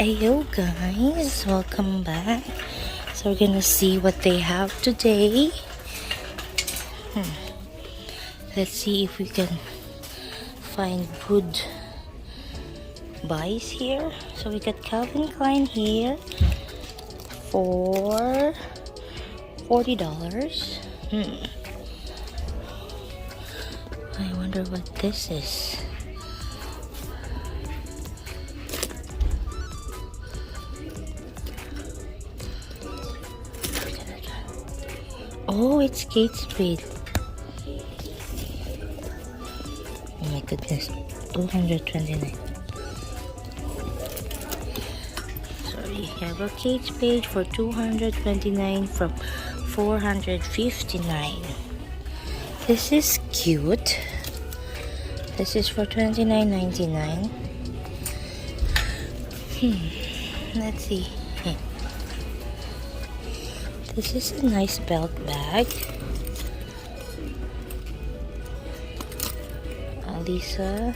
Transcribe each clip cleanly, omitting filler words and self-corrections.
Ayo guys, welcome back. So we're gonna see what they have today. Let's see if we can find good buys here. So we got Calvin Klein here for $40. I wonder what this is. Oh, it's Kate Spade. Oh my goodness, 229. Sorry, I have a Kate Spade for 229 from 459. This is cute. This is for $29.99. Let's see. This is a nice belt bag. Lisa.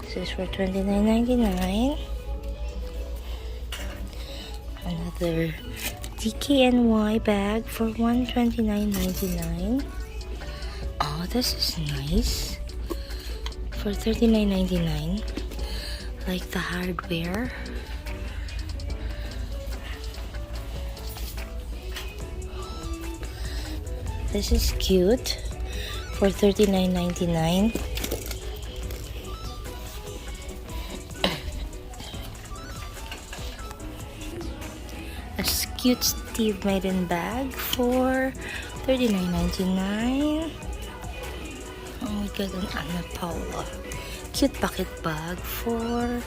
This is for $29.99. Another DKNY bag for $129.99. Oh, this is nice. For $39.99. Like the hardware. This is cute for $39.99. A cute Steve Madden bag for $39.99. Oh, we got an Anna Paula cute pocket bag for,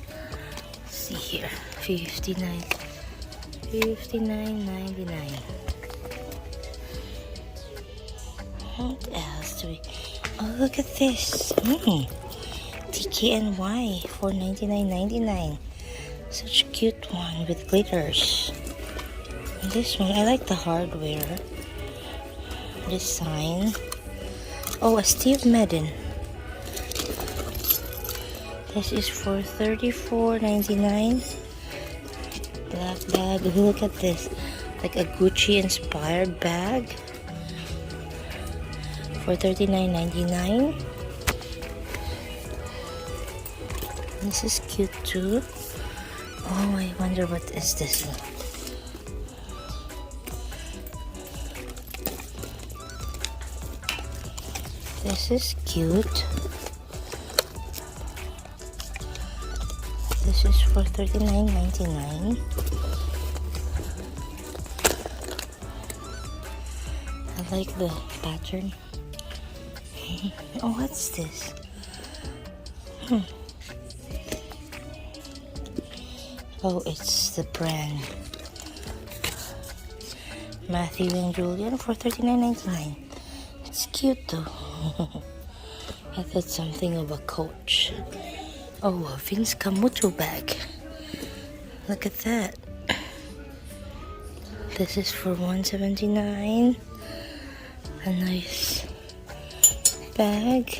let's see here, $59.99. What else do we? Oh, look at this. DKNY for $99.99. Such a cute one with glitters. And this one, I like the hardware design. Oh, a Steve Madden. This is for $34.99. Black bag. Look at this. Like a Gucci inspired bag. For $39.99. This is cute too. Oh, I wonder what is this one. This is cute. This is for $39.99. I like the pattern. Oh, what's this? Oh, it's the brand Matthew and Julian for $39.99. It's cute though. I thought something of a Coach. Oh, a Vince Camuto bag. Look at that. This is for $179. A nice bag.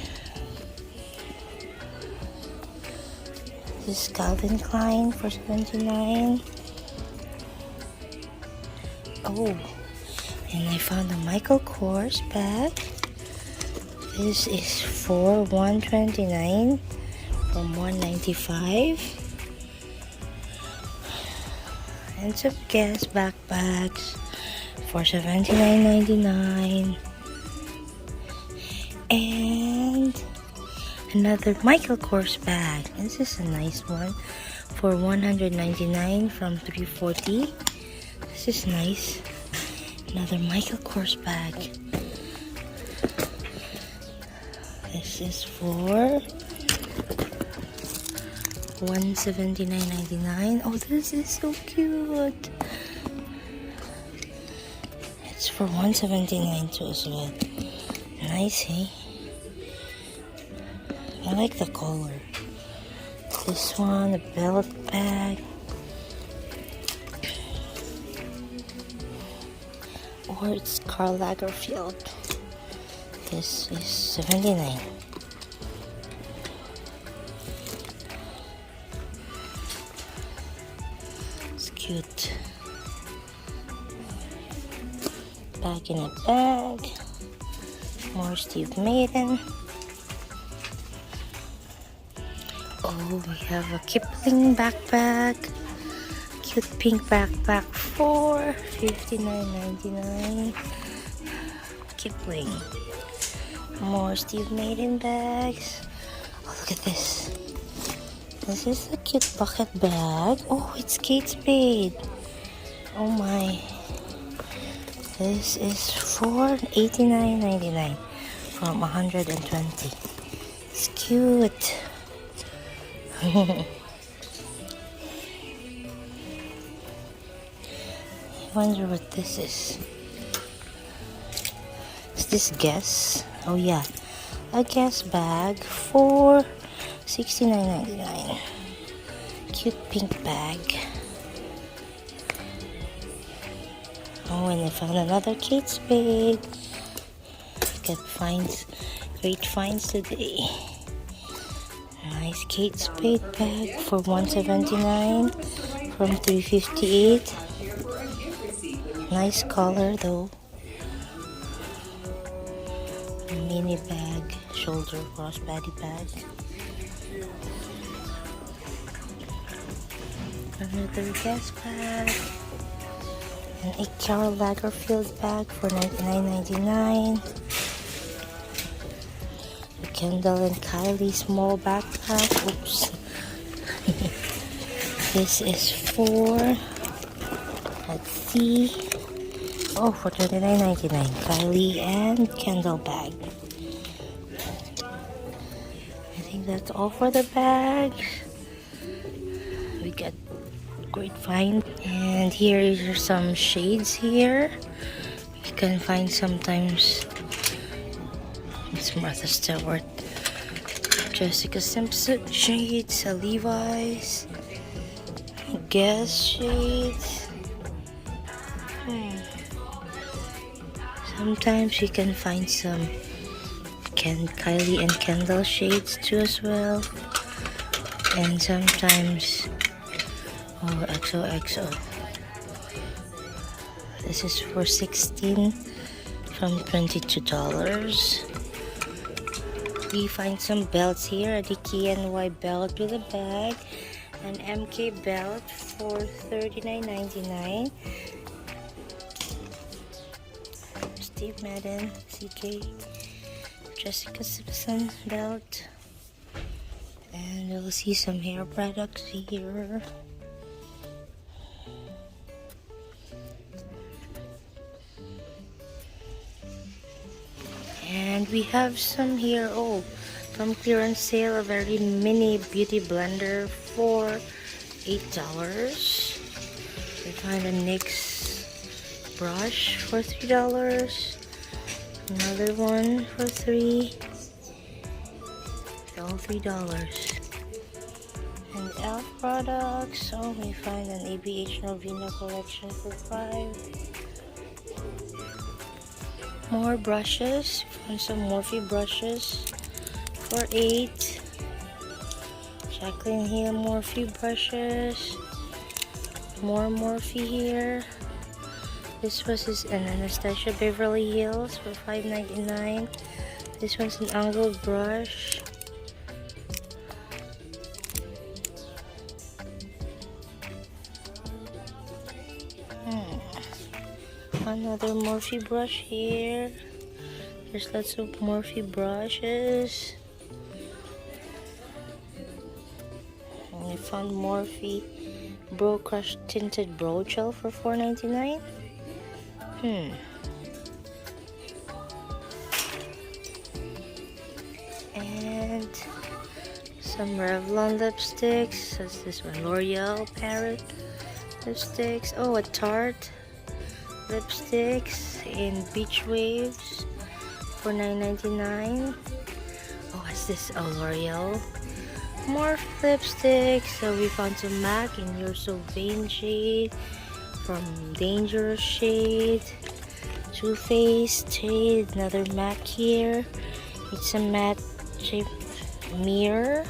This is Calvin Klein for $79. Oh, and I found a Michael Kors bag. This is for $129 from $195. And some Guess backpacks for $79.99. And another Michael Kors bag. This is a nice one for $199 from $340. This is nice. Another Michael Kors bag. This is for $179.99. Oh, this is so cute. It's for $179 too as well. Nice, eh? I like the color. This one, a belt bag. Or it's Karl Lagerfeld. This is $79. Cute. Back in a bag. More Steve Madden. Oh, we have a Kipling backpack. Cute pink backpack for $59.99. Kipling. More Steve Madden bags. Oh, look at this. This is a cute bucket bag. Oh, it's Kate Spade. Oh my. This is for $89.99 from 120. It's cute. I wonder what this is. Is this Guess? Oh yeah, a Guess bag for $69.99. Cute pink bag. Oh, and I found another Kate Spade. Got finds, great finds today. Nice Kate Spade bag for $179 from $358. Nice color though. Mini bag, shoulder crossbody bag. Another Guess bag. An 8 Karl Lagerfeld bag for $99.99. The Kendall and Kylie small backpack. Oops. This is for, let's see. Oh, for $29.99. Kylie and Kendall bag. I think that's all for the bags. We got great find. And here are some shades here. You can find sometimes. It's Martha Stewart, Jessica Simpson shades, a Levi's, Guess shades. Sometimes you can find some Kylie and Kendall shades too as well. And sometimes XOXO. This is for $16 from $22. We find some belts here, a DKNY belt with a bag, an MK belt for $39.99. Steve Madden, CK, Jessica Simpson belt, and we'll see some hair products here. And we have some here, from clearance sale, a very mini beauty blender for $8. We find a NYX brush for $3. Another one for $3. All $3. And e.l.f. products, we find an ABH Novena collection for $5. More brushes, found some Morphe brushes for $8. Jaclyn Hill Morphe brushes. More Morphe here. This was an Anastasia Beverly Hills for $5.99. This one's an angled brush. Another Morphe brush here. There's lots of Morphe brushes. And I found Morphe Brow Crush Tinted Brow Gel for $4.99. And some Revlon lipsticks. That's this one, L'Oreal Parrot lipsticks. Oh, a Tarte lipsticks in Beach Waves for $9.99. Oh, what's this? Oh, L'Oreal Morphe lipsticks. So we found some MAC in You're So Vain shade, from Dangerous shade, Too Faced shade, another MAC here. It's a matte shape mirror.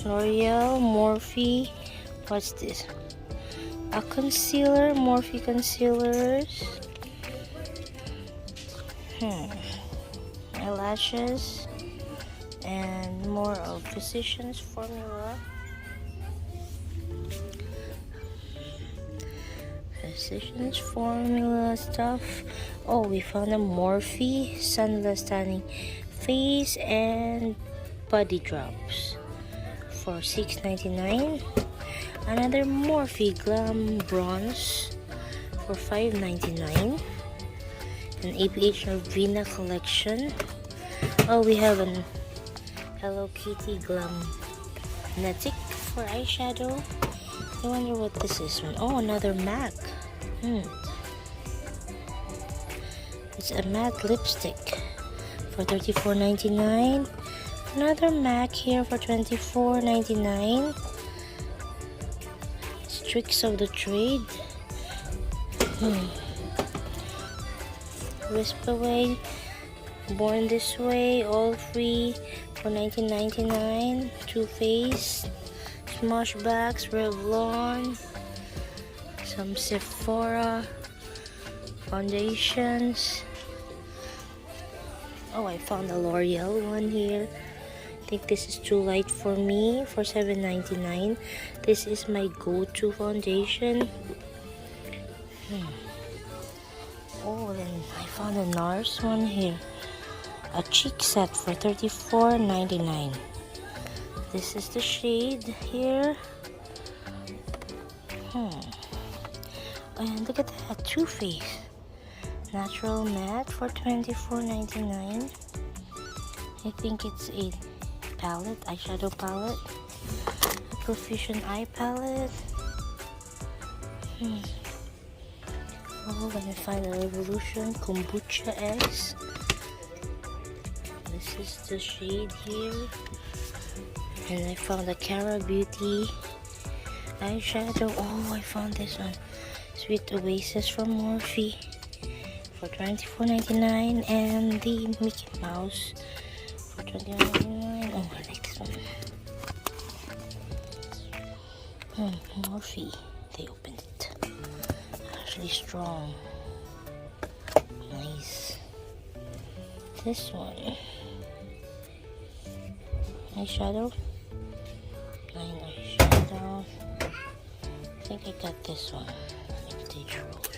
L'Oreal Morphe. What's this? a concealer, Morphe concealers. Eyelashes, and more of Physicians Formula. Physicians Formula stuff. Oh, we found a Morphe Sunless Tanning Face and Body Drops for $6.99. Another Morphe Glam Bronze for $5.99. An APH Novena collection. Oh, we have an Hello Kitty Glam Netic for eyeshadow. I wonder what this is. Oh, another MAC. It's a matte lipstick for $34.99. Another MAC here for $24.99. It's Tricks of the Trade. Wisp Away, Born This Way, All Free for $19.99. Too Faced, Smashbacks, Revlon, some Sephora foundations. Oh, I found a L'Oreal one here. I think this is too light for me for $7.99. This is my go-to foundation. Oh, then I found a NARS one here. A cheek set for $34.99. This is the shade here. And look at that, Too Faced Natural Matte for $24.99. I think it's a palette, eyeshadow palette. A Profusion eye palette. Oh, let me find a Revolution Kombucha X. This is the shade here. And I found a Cara Beauty eyeshadow. Oh, I found this one. Sweet Oasis from Morphe for $24.99. And the Mickey Mouse for $29.99. Oh, I like this one. Morphe. They opened it. Actually strong. Nice. This one. Eyeshadow. 9 eyeshadow. I think I got this one. Vintage Rose.